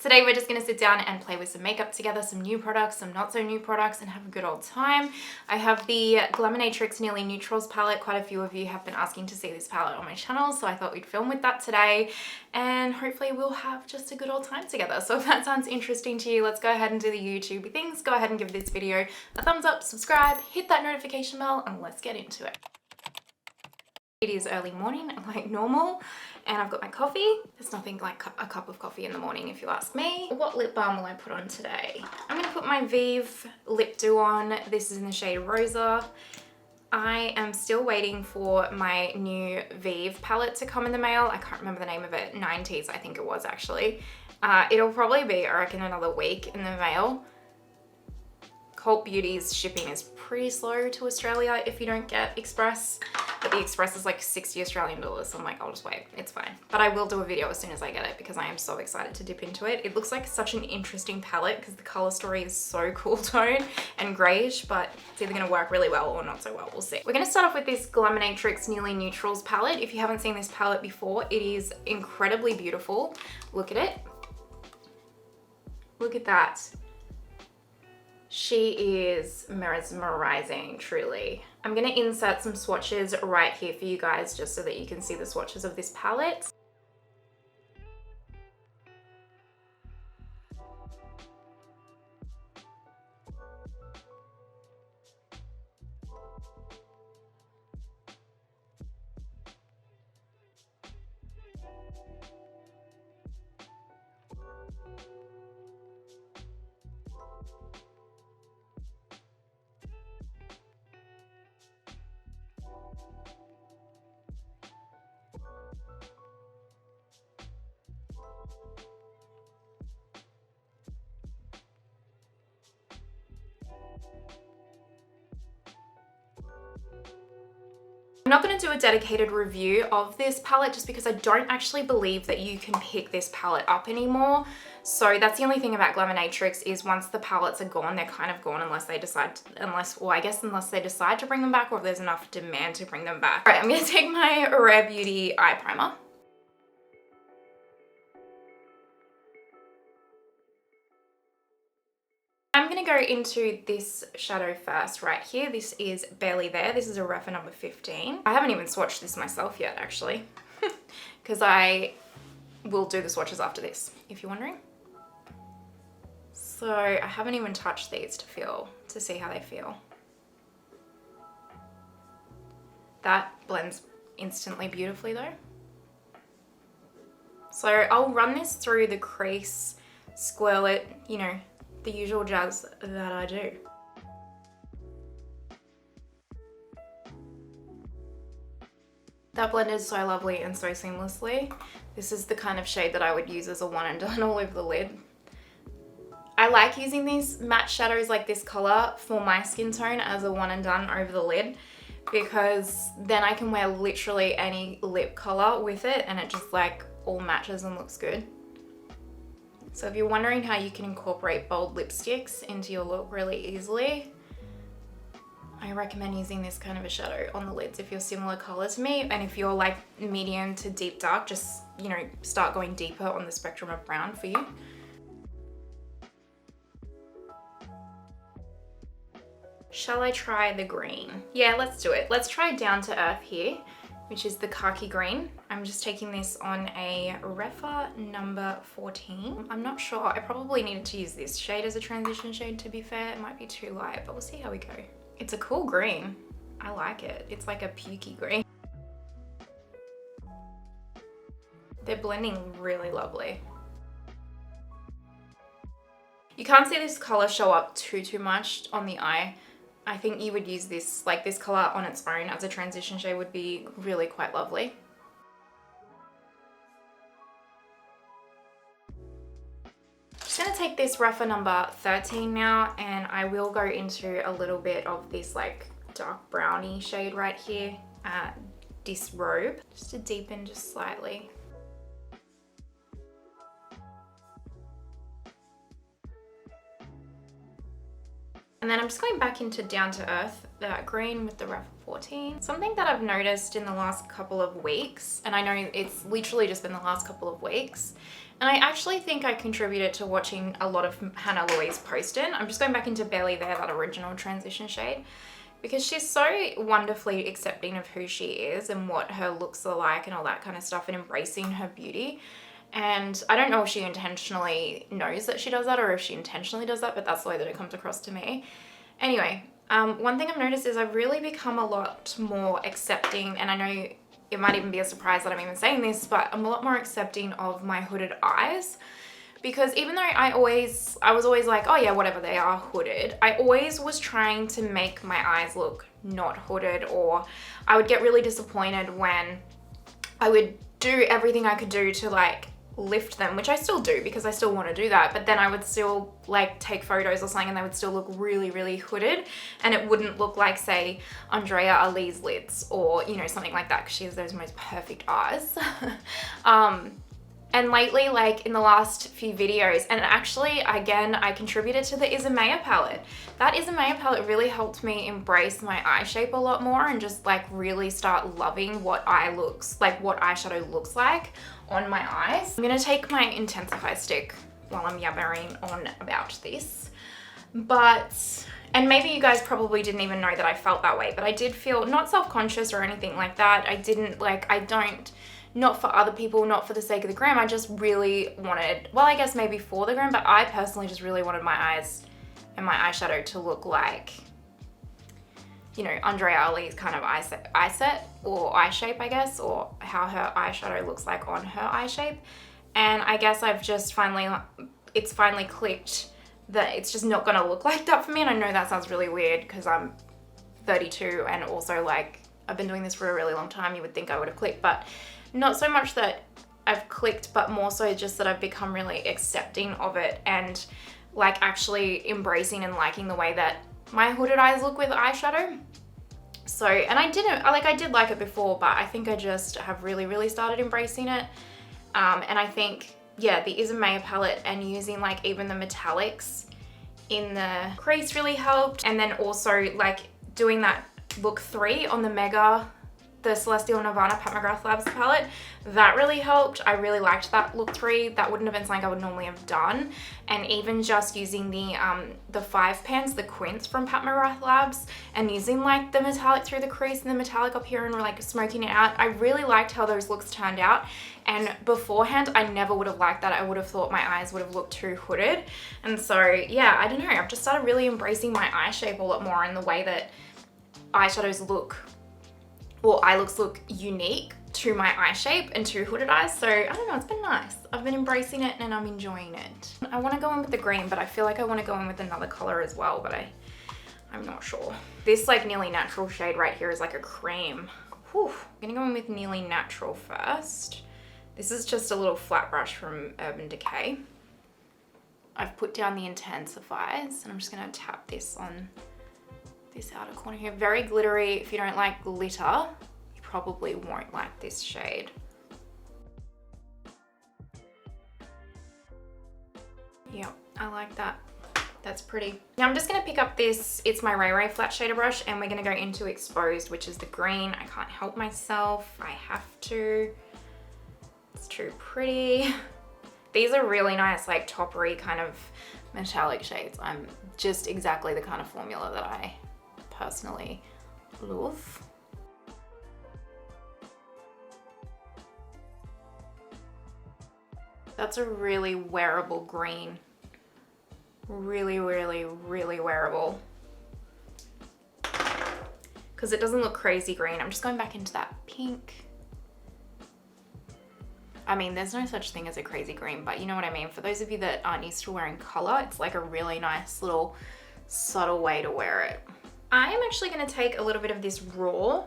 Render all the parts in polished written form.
Today we're just going to sit down and play with some makeup together, some new products, some not so new products, and have a good old time. I have the Glaminatrix Nearly Naturals palette. Quite a few of you have been asking to see this palette on my channel, so I thought we'd film with that today, and hopefully we'll have just a good old time together. So if that sounds interesting to you, let's go ahead and do the YouTube things. Go ahead and give this video a thumbs up, subscribe, hit that notification bell, and let's get into it. It is early morning like normal, and I've got my coffee. There's nothing like a cup of coffee in the morning if you ask me. What lip balm will I put on today? I'm gonna put my Vieve lip dew on. This is in the shade Rosa. I am still waiting for my new Vieve palette to come in the mail. I can't remember the name of it. 90s I think it was actually. It'll probably be, I reckon, another week in the mail. Cult Beauty's shipping is pretty slow to Australia if you don't get Express, but the Express is like 60 Australian dollars, so I'm like, I'll just wait, it's fine. But I will do a video as soon as I get it because I am so excited to dip into it. It looks like such an interesting palette because the color story is so cool tone and grayish, but it's either gonna work really well or not so well, we'll see. We're gonna start off with this Glaminatrix Nearly Naturals palette. If you haven't seen this palette before, it is incredibly beautiful. Look at it. Look at that. She is mesmerizing, truly. I'm gonna insert some swatches right here for you guys just so that you can see the swatches of this palette. I'm not going to do a dedicated review of this palette just because I don't actually believe that you can pick this palette up anymore. So that's the only thing about Glaminatrix is once the palettes are gone, they're kind of gone unless they decide, unless they decide to bring them back or if there's enough demand to bring them back. All right, I'm going to take my Rare Beauty eye primer. I'm going to go into this shadow first right here. This is Barely There. This is a reference number 15. I haven't even swatched this myself yet actually because I will do the swatches after this if you're wondering. So I haven't even touched these to see how they feel. That blends instantly beautifully though. So I'll run this through the crease, swirl it, you know, the usual jazz that I do. That blended so lovely and so seamlessly. This is the kind of shade that I would use as a one and done all over the lid. I like using these matte shadows like this color for my skin tone as a one and done over the lid because then I can wear literally any lip color with it and it just like all matches and looks good. So if you're wondering how you can incorporate bold lipsticks into your look really easily, I recommend using this kind of a shadow on the lids if you're similar color to me, and if you're like medium to deep dark, just, you know, start going deeper on the spectrum of brown for you. Shall I try the green? Yeah, let's do it. Let's try Down to Earth here, which is the khaki green. I'm just taking this on a refer number 14. I'm not sure, I probably needed to use this shade as a transition shade to be fair. It might be too light, but we'll see how we go. It's a cool green. I like it. It's like a pukey green. They're blending really lovely. You can't see this color show up too much on the eye. I think you would use this, like this color on its own as a transition shade would be really quite lovely. Just gonna take this refer number 13 now, and I will go into a little bit of this like dark brownie shade right here, Disrobe, just to deepen just slightly. And then I'm just going back into Down to Earth, that green with the 14. Something that I've noticed in the last couple of weeks, and I know it's literally just been the last couple of weeks, and I actually think I contributed to watching a lot of Hannah Louise post-in. I'm just going back into Barely There, that original transition shade, because she's so wonderfully accepting of who she is and what her looks are like and all that kind of stuff, and embracing her beauty. And I don't know if she intentionally knows that she does that or if she intentionally does that, but that's the way that it comes across to me. Anyway, one thing I've noticed is I've really become a lot more accepting, and I know it might even be a surprise that I'm even saying this, but I'm a lot more accepting of my hooded eyes. Because even though I was always like, oh yeah, whatever, they are hooded, I always was trying to make my eyes look not hooded, or I would get really disappointed when I would do everything I could do to like lift them, which I still do because I still want to do that, but then I would still like take photos or something and they would still look really, really hooded, and it wouldn't look like, say, Andrea Ali's lids or, you know, something like that, because she has those most perfect eyes. And lately, like in the last few videos, and actually again I contributed to the Isamaya palette. That Isamaya palette really helped me embrace my eye shape a lot more and just like really start loving what eyeshadow looks like on my eyes. I'm gonna take my Intensify stick while I'm yabbering on about this. And maybe you guys probably didn't even know that I felt that way, but I did feel not self-conscious or anything like that. Not for other people, not for the sake of the gram. I just really wanted, well, I guess maybe for the gram, but I personally just really wanted my eyes and my eyeshadow to look like, you know, Andrea Ali's kind of eye set or eye shape, I guess, or how her eyeshadow looks like on her eye shape. And I guess it's finally clicked that it's just not gonna look like that for me. And I know that sounds really weird because I'm 32 and also like I've been doing this for a really long time. You would think I would have clicked, but not so much that I've clicked, but more so just that I've become really accepting of it and like actually embracing and liking the way that my hooded eyes look with eyeshadow. So, and I did like it before, but I think I just have really, really started embracing it. And I think, yeah, the Isamaya palette and using like even the metallics in the crease really helped. And then also like doing that look 3 on the Celestial Nirvana Pat McGrath Labs palette, that really helped. I really liked that look 3. That wouldn't have been something I would normally have done. And even just using the 5 pans, the Quince from Pat McGrath Labs, and using like the metallic through the crease and the metallic up here and like smoking it out, I really liked how those looks turned out. And beforehand, I never would have liked that. I would have thought my eyes would have looked too hooded. And so, yeah, I don't know. I've just started really embracing my eye shape a lot more in the way that eyeshadows look, or eye looks look unique to my eye shape and to hooded eyes. So I don't know, it's been nice. I've been embracing it and I'm enjoying it. I want to go in with the green, but I feel like I want to go in with another color as well, but I'm not sure. This like Nearly Natural shade right here is like a cream. Whew. I'm gonna go in with Nearly Natural first. This is just a little flat brush from Urban Decay. I've put down the intensifiers and I'm just gonna tap this on this outer corner here. Very glittery. If you don't like glitter, you probably won't like this shade. Yep, I like that. That's pretty. Now I'm just gonna pick up this, it's my Ray Ray flat shader brush, and we're gonna go into Exposed, which is the green. I can't help myself, I have to. It's too pretty. These are really nice, like toppery kind of metallic shades. I'm just exactly the kind of formula that I personally love. That's a really wearable green. Really, really, really wearable. Because it doesn't look crazy green. I'm just going back into that pink. I mean, there's no such thing as a crazy green, but you know what I mean. For those of you that aren't used to wearing color, it's like a really nice little subtle way to wear it. I am actually going to take a little bit of this raw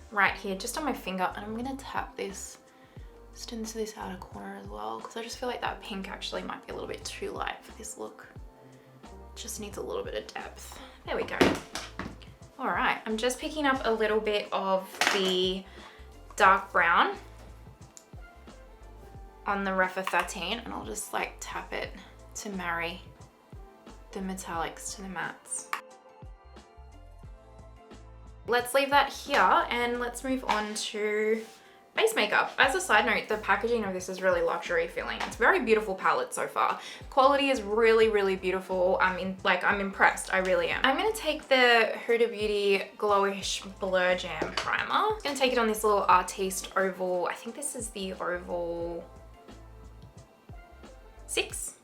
right here, just on my finger, and I'm going to tap this just into this outer corner as well, because I just feel like that pink actually might be a little bit too light for this look. It just needs a little bit of depth. There we go. All right, I'm just picking up a little bit of the dark brown on the Refa 13, and I'll just like tap it to marry the metallics to the mattes. Let's leave that here and let's move on to base makeup. As a side note, the packaging of this is really luxury feeling. It's a very beautiful palette so far. Quality is really, really beautiful. I'm impressed, I really am. I'm gonna take the Huda Beauty Glowish Blur Jam Primer. I'm gonna take it on this little Artiste Oval, I think this is the Oval 6.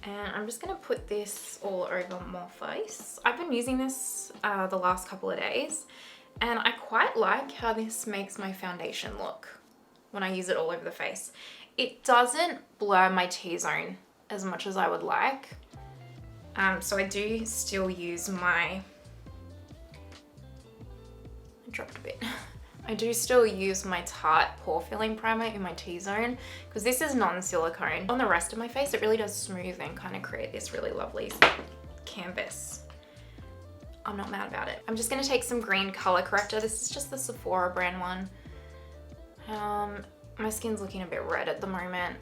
And I'm just gonna put this all over my face. I've been using this the last couple of days, and I quite like how this makes my foundation look when I use it all over the face. It doesn't blur my T-zone as much as I would like. So I do still use my, I dropped a bit. I do still use my Tarte Pore Filling Primer in my T-zone because this is non-silicone. On the rest of my face, it really does smooth and kind of create this really lovely canvas. I'm not mad about it. I'm just gonna take some green color corrector. This is just the Sephora brand one. My skin's looking a bit red at the moment.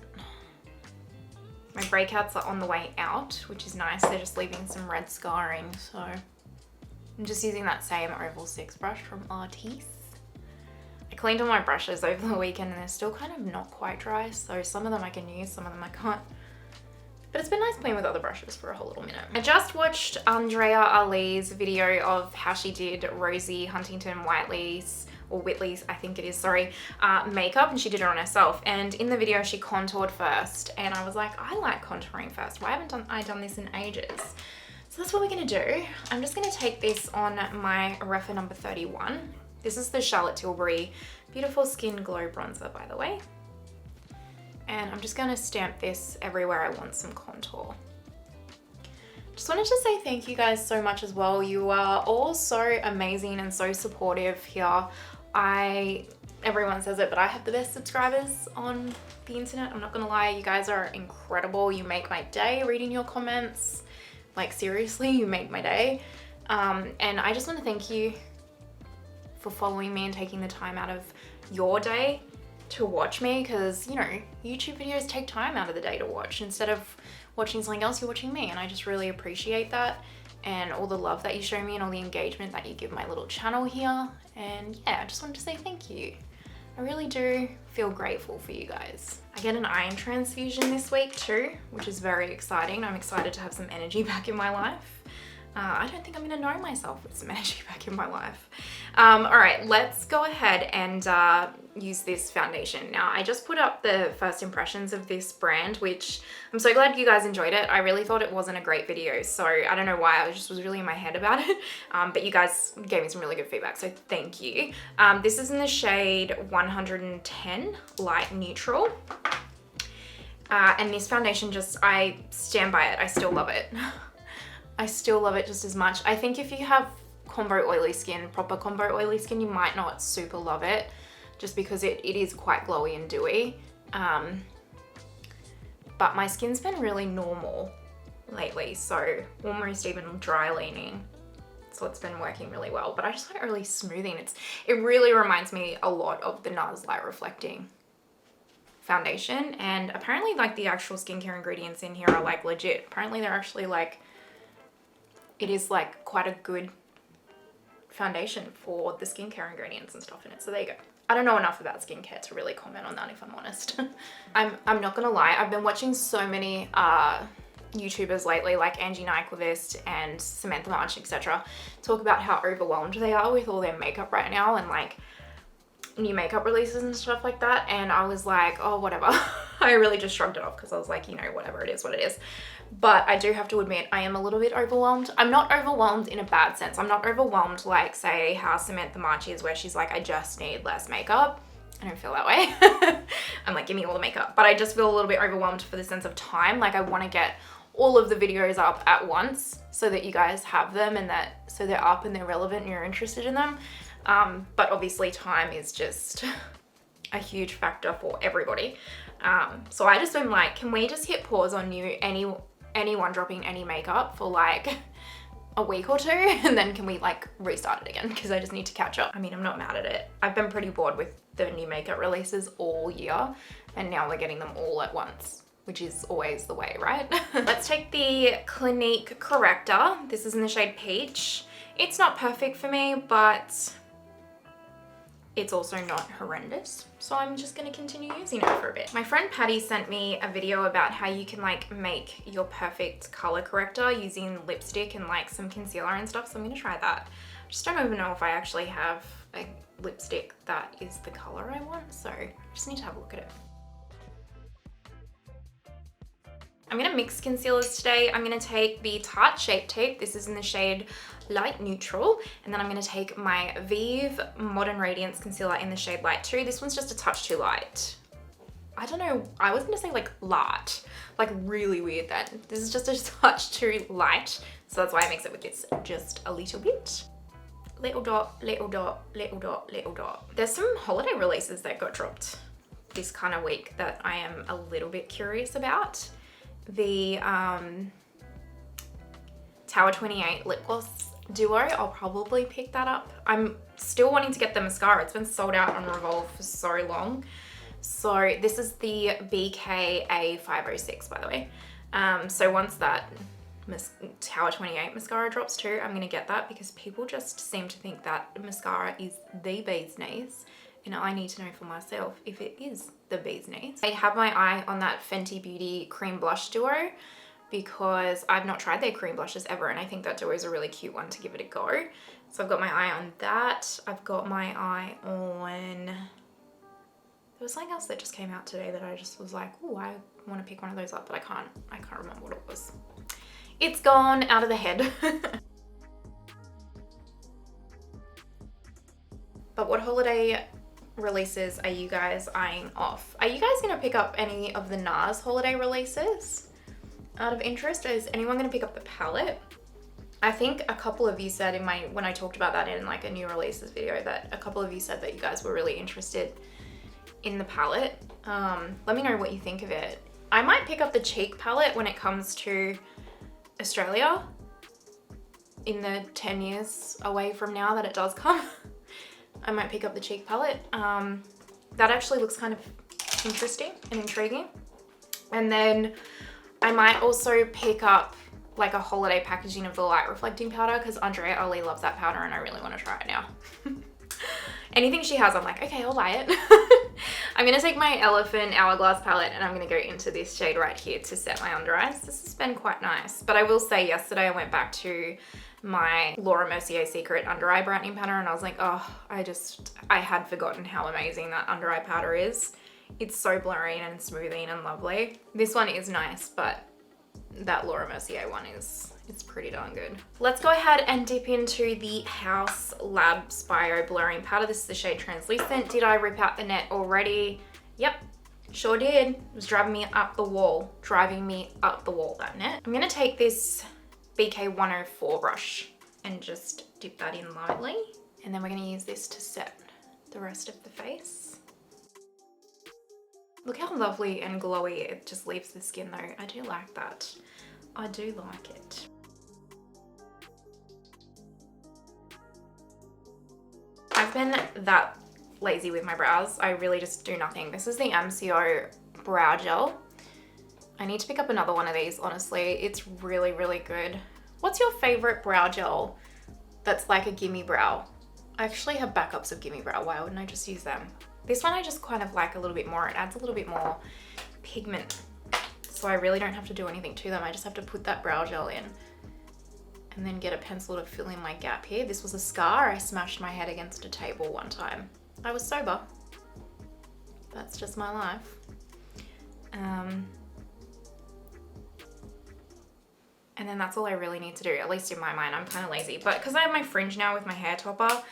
My breakouts are on the way out, which is nice. They're just leaving some red scarring, so I'm just using that same Oval 6 brush from Artiste. I cleaned all my brushes over the weekend and they're still kind of not quite dry, so some of them I can use, some of them I can't. But it's been nice playing with other brushes for a whole little minute. I just watched Andrea Ali's video of how she did Rosie Huntington Whiteley's, or Whitley's, I think it is, sorry, makeup, and she did it on herself. And in the video, she contoured first, and I was like, I like contouring first. Why haven't I done this in ages? So that's what we're gonna do. I'm just gonna take this on my Refa number 31. This is the Charlotte Tilbury Beautiful Skin Glow Bronzer, by the way. And I'm just gonna stamp this everywhere I want some contour. Just wanted to say thank you guys so much as well. You are all so amazing and so supportive here. Everyone says it, but I have the best subscribers on the internet. I'm not gonna lie, you guys are incredible. You make my day reading your comments. Like seriously, you make my day. And I just wanna thank you for following me and taking the time out of your day to watch me, because you know, YouTube videos take time out of the day to watch. Instead of watching something else, you're watching me, and I just really appreciate that, and all the love that you show me and all the engagement that you give my little channel here. And yeah, I just wanted to say thank you. I really do feel grateful for you guys. I get an iron transfusion this week too, which is very exciting. I'm excited to have some energy back in my life. I don't think I'm gonna know myself with some energy back in my life. All right, let's go ahead and use this foundation. Now, I just put up the first impressions of this brand, which I'm so glad you guys enjoyed it. I really thought it wasn't a great video, so I don't know why. I just was really in my head about it, but you guys gave me some really good feedback, so thank you. This is in the shade 110 Light Neutral. And this foundation I stand by it. I still love it. I still love it just as much. I think if you have combo oily skin, proper combo oily skin, you might not super love it just because it is quite glowy and dewy. But my skin's been really normal lately, so almost even dry leaning. So it's been working really well, but I just want it really smoothing. It really reminds me a lot of the NARS Light Reflecting foundation, and apparently like the actual skincare ingredients in here are like legit. Apparently they're actually like, it is like quite a good foundation for the skincare ingredients and stuff in it. So there you go. I don't know enough about skincare to really comment on that, if I'm honest. I'm not gonna lie, I've been watching so many YouTubers lately, like Angie Nyquist and Samantha March, etc., talk about how overwhelmed they are with all their makeup right now and like new makeup releases and stuff like that. And I was like, oh, whatever. I really just shrugged it off because I was like, you know, whatever, it is what it is. But I do have to admit, I am a little bit overwhelmed. I'm not overwhelmed in a bad sense. I'm not overwhelmed like, say, how Samantha March is, where she's like, I just need less makeup. I don't feel that way. I'm like, give me all the makeup. But I just feel a little bit overwhelmed for the sense of time. Like, I want to get all of the videos up at once so that you guys have them, and so they're up and they're relevant and you're interested in them. But obviously time is just a huge factor for everybody. So I just been like, can we just hit pause on anyone dropping any makeup for like a week or two, and then can we like restart it again, because I just need to catch up. I mean, I'm not mad at it. I've been pretty bored with the new makeup releases all year, and now we're getting them all at once, which is always the way, right? Let's take the Clinique Corrector. This is in the shade Peach. It's not perfect for me, but it's also not horrendous. So I'm just gonna continue using it for a bit. My friend Patty sent me a video about how you can like make your perfect color corrector using lipstick and like some concealer and stuff. So I'm gonna try that. I just don't even know if I actually have a lipstick that is the color I want. So I just need to have a look at it. I'm gonna mix concealers today. I'm gonna take the Tarte Shape Tape. This is in the shade Light Neutral. And then I'm gonna take my Vieve Modern Radiance Concealer in the shade Light 2. This one's just a touch too light. I don't know, I was gonna say like light, like really weird then. This is just a touch too light. So that's why I mix it with this just a little bit. Little dot, little dot, little dot, little dot. There's some holiday releases that got dropped this kind of week that I am a little bit curious about. The Tower 28 lip gloss duo, I'll probably pick that up. I'm still wanting to get the mascara. It's been sold out on Revolve for so long. So this is the BKA 506, by the way. So once that Tower 28 mascara drops too, I'm gonna get that because people just seem to think that mascara is the bee's knees. And I need to know for myself if it is the bee's knees. I have my eye on that Fenty Beauty cream blush duo because I've not tried their cream blushes ever, and I think that duo is a really cute one to give it a go. So I've got my eye on that. I've got my eye on, there was something else that just came out today that I just was like, oh, I want to pick one of those up, but I can't remember what it was. It's gone out of the head. But what holiday releases are you guys eyeing off? Are you guys gonna pick up any of the NARS holiday releases out of interest? Is anyone gonna pick up the palette? I think a couple of you said when I talked about that in like a new releases video, that a couple of you said that you guys were really interested in the palette. Let me know what you think of it. I might pick up the cheek palette when it comes to Australia in the 10 years away from now that it does come. I might pick up the cheek palette. That actually looks kind of interesting and intriguing. And then I might also pick up like a holiday packaging of the light reflecting powder because Andrea Ali loves that powder and I really want to try it now. Anything she has, I'm like, okay, I'll buy it. I'm gonna take my Elephant Hourglass palette and I'm gonna go into this shade right here to set my under eyes. This has been quite nice. But I will say yesterday I went back to my Laura Mercier Secret under eye brightening powder and I was like, oh, I had forgotten how amazing that under eye powder is. It's so blurry and smoothing and lovely. This one is nice, but that Laura Mercier one it's pretty darn good. Let's go ahead and dip into the Haus Labs Bio Blurring Powder. This is the shade Translucent. Did I rip out the net already? Yep, sure did. It was driving me up the wall, that net. I'm gonna take this BK 104 brush and just dip that in lightly. And then we're gonna use this to set the rest of the face. Look how lovely and glowy it just leaves the skin though. I do like that. I do like it. I've been that lazy with my brows. I really just do nothing. This is the MCO Brow Gel. I need to pick up another one of these, honestly. It's really, really good. What's your favorite brow gel that's like a gimme brow? I actually have backups of gimme brow. Why wouldn't I just use them? This one I just kind of like a little bit more. It adds a little bit more pigment. So I really don't have to do anything to them. I just have to put that brow gel in and then get a pencil to fill in my gap here. This was a scar. I smashed my head against a table one time. I was sober. That's just my life. And then that's all I really need to do, at least in my mind. I'm kind of lazy, but because I have my fringe now with my hair topper,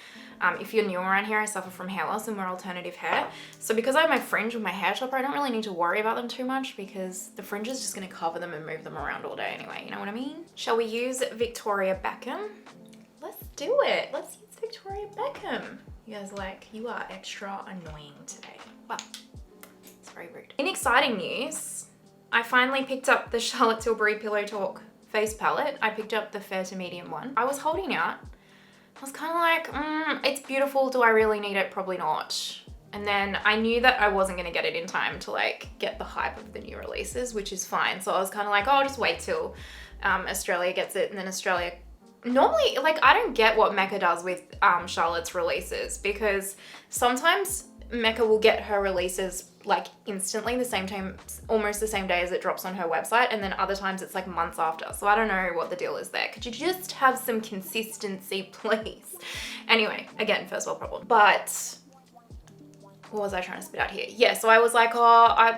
if you're new around here, I suffer from hair loss and wear alternative hair. So because I have my fringe with my hair topper, I don't really need to worry about them too much because the fringe is just gonna cover them and move them around all day anyway, you know what I mean? Shall we use Victoria Beckham? Let's do it. Let's use Victoria Beckham. You guys are like, you are extra annoying today. Well, it's very rude. In exciting news, I finally picked up the Charlotte Tilbury Pillow Talk face palette. I picked up the fair to medium one. I was holding out. I was kind of like, it's beautiful. Do I really need it? Probably not. And then I knew that I wasn't going to get it in time to like get the hype of the new releases, which is fine. So I was kind of like, oh, I'll just wait till Australia gets it. And then Australia normally, like, I don't get what Mecca does with Charlotte's releases, because sometimes Mecca will get her releases like instantly the same time, almost the same day as it drops on her website, and then other times it's like months after. So I don't know what the deal is there. Could you just have some consistency, please? Anyway, again, first world problem. But what was I trying to spit out here? Yeah, so I was like,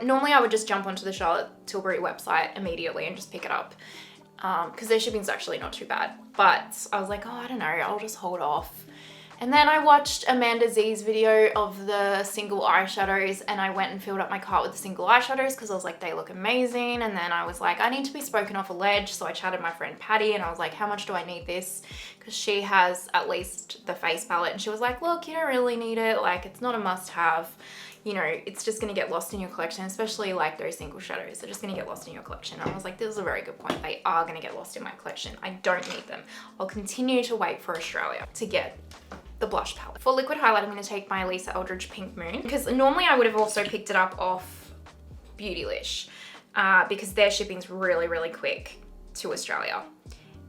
normally I would just jump onto the Charlotte Tilbury website immediately and just pick it up, because their shipping's actually not too bad. But I was like, oh, I don't know, I'll just hold off. And then I watched Amanda Z's video of the single eyeshadows, and I went and filled up my cart with the single eyeshadows because I was like, they look amazing. And then I was like, I need to be spoken off a ledge. So I chatted my friend Patty and I was like, how much do I need this? Because she has at least the face palette, and she was like, look, you don't really need it. Like, it's not a must have. You know, it's just going to get lost in your collection, especially like those single shadows. They're just going to get lost in your collection. And I was like, this is a very good point. They are going to get lost in my collection. I don't need them. I'll continue to wait for Australia to get the blush palette. For liquid highlight, I'm going to take my Lisa Eldridge Pink Moon, because normally I would have also picked it up off Beautylish, because their shipping's really, really quick to Australia.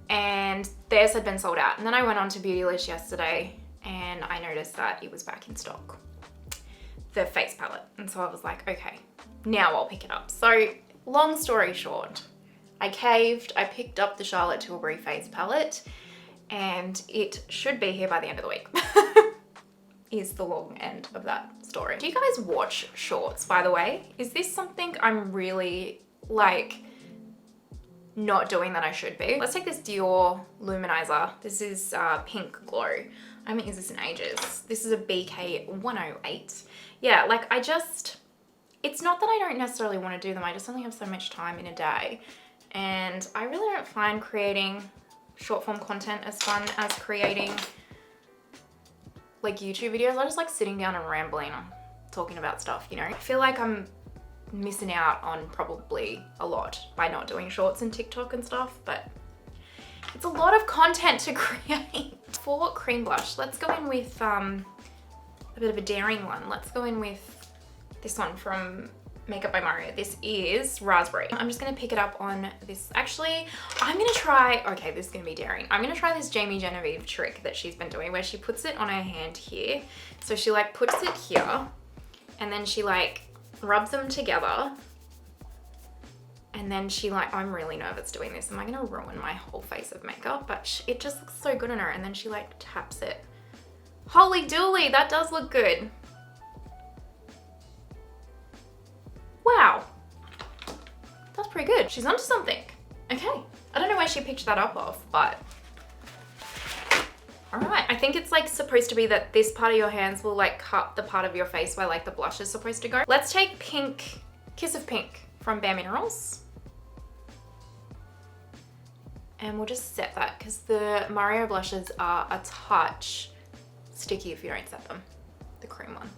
And theirs had been sold out. And then I went on to Beautylish yesterday and I noticed that it was back in stock, the face palette. And so I was like, okay, now I'll pick it up. So long story short, I caved, I picked up the Charlotte Tilbury face palette, and it should be here by the end of the week. Is the long end of that story. Do you guys watch shorts, by the way? Is this something I'm really like not doing that I should be? Let's take this Dior Luminizer. This is Pink Glow. I haven't used this in ages. This is a BK 108. Yeah, like it's not that I don't necessarily want to do them. I just only have so much time in a day. And I really don't find creating short form content as fun as creating like YouTube videos. I just like sitting down and rambling, talking about stuff, you know? I feel like I'm missing out on probably a lot by not doing shorts and TikTok and stuff, but it's a lot of content to create. For cream blush, let's go in with a bit of a daring one. Let's go in with this one from Makeup by Mario. This is Raspberry. I'm just gonna pick it up on this. Actually, I'm gonna try, okay, this is gonna be daring. I'm gonna try this Jamie Genevieve trick that she's been doing where she puts it on her hand here. So she like puts it here and then she like rubs them together. And then she like, I'm really nervous doing this. Am I gonna ruin my whole face of makeup? But it just looks so good on her. And then she like taps it. Holy dooly, that does look good. Wow, that's pretty good. She's onto something. Okay, I don't know where she picked that up of, but all right. I think it's like supposed to be that this part of your hands will like cut the part of your face where like the blush is supposed to go. Let's take Pink, Kiss of Pink from Bare Minerals. And we'll just set that because the Mario blushes are a touch sticky if you don't set them, the cream ones.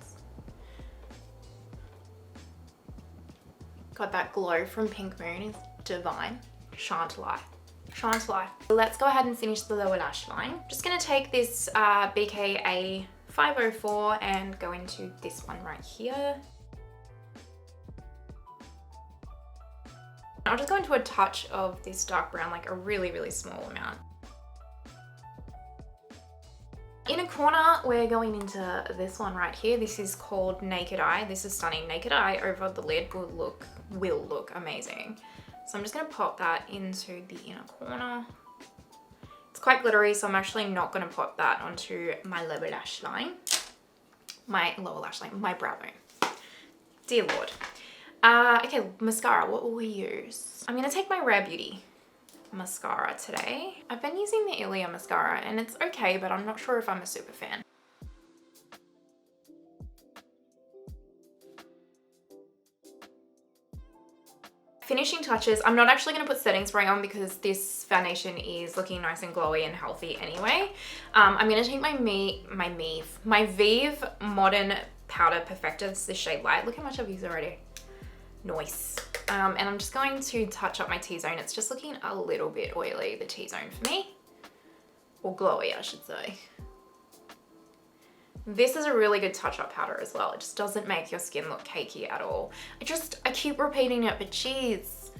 God, that glow from Pink Moon is divine. Shan't lie. Shan't lie. Let's go ahead and finish the lower lash line. Just gonna take this BKA 504 and go into this one right here. I'll just go into a touch of this dark brown, like a really, really small amount. Inner corner, we're going into this one right here. This is called Naked Eye. This is stunning. Naked Eye over the lid will look amazing. So I'm just gonna pop that into the inner corner. It's quite glittery, so I'm actually not gonna pop that onto my lower lash line. My brow bone. Dear Lord. Okay, mascara, what will we use? I'm gonna take my Rare Beauty mascara today. I've been using the Ilia mascara and it's okay, but I'm not sure if I'm a super fan. Finishing touches, I'm not actually going to put setting spray on because this foundation is looking nice and glowy and healthy anyway. I'm going to take my Vieve Modern Powder Perfector. This is the shade Light. Look how much I've used already. Nice. And I'm just going to touch up my T-zone. It's just looking a little bit oily, the T-zone for me. Or glowy, I should say. This is a really good touch-up powder as well. It just doesn't make your skin look cakey at all. I keep repeating it, but geez,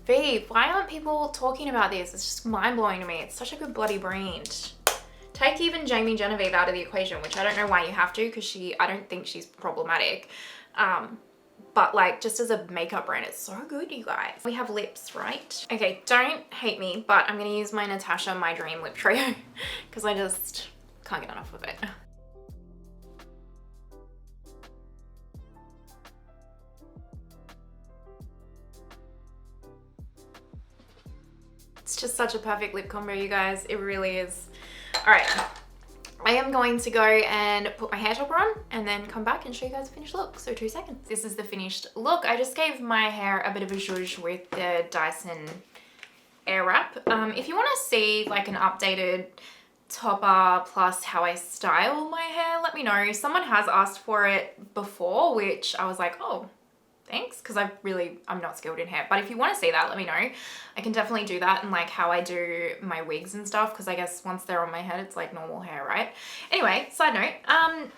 Vieve, why aren't people talking about this? It's just mind-blowing to me. It's such a good bloody brand. Take even Jamie Genevieve out of the equation, which I don't know why you have to, because I don't think she's problematic. But like, just as a makeup brand, it's so good, you guys. We have lips, right? Okay, don't hate me, but I'm gonna use my Natasha My Dream Lip Trio because I just can't get enough of it. It's just such a perfect lip combo, you guys. It really is. All right. I am going to go and put my hair topper on and then come back and show you guys the finished look. So 2 seconds. This is the finished look. I just gave my hair a bit of a zhuzh with the Dyson Airwrap. If you want to see like an updated topper plus how I style my hair, let me know. Someone has asked for it before, which I was like, oh, thanks, because I'm not skilled in hair. But if you want to see that, let me know. I can definitely do that, and like how I do my wigs and stuff, because I guess once they're on my head, it's like normal hair, right? Anyway, side note,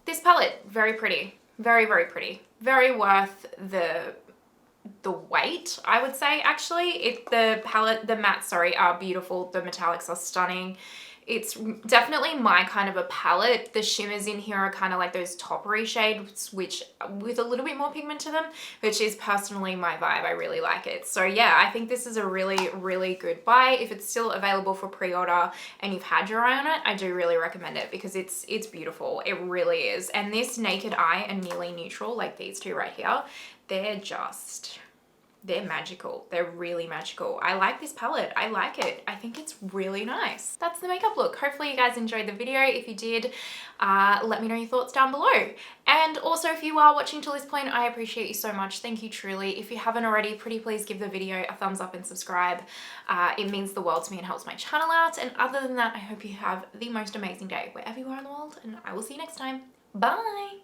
this palette, very pretty. Very, very pretty. Very worth the weight, I would say. Actually, the mattes, are beautiful. The metallics are stunning. It's definitely my kind of a palette. The shimmers in here are kind of like those toppery shades, which with a little bit more pigment to them, which is personally my vibe. I really like it. So yeah, I think this is a really, really good buy. If it's still available for pre-order and you've had your eye on it, I do really recommend it because it's beautiful. It really is. And this Naked Eye and Nearly Neutral, like these two right here, they're magical. They're really magical. I like this palette. I like it. I think it's really nice. That's the makeup look. Hopefully you guys enjoyed the video. If you did, let me know your thoughts down below. And also, if you are watching till this point, I appreciate you so much. Thank you truly. If you haven't already, pretty please give the video a thumbs up and subscribe. It means the world to me and helps my channel out. And other than that, I hope you have the most amazing day wherever you are in the world, and I will see you next time. Bye.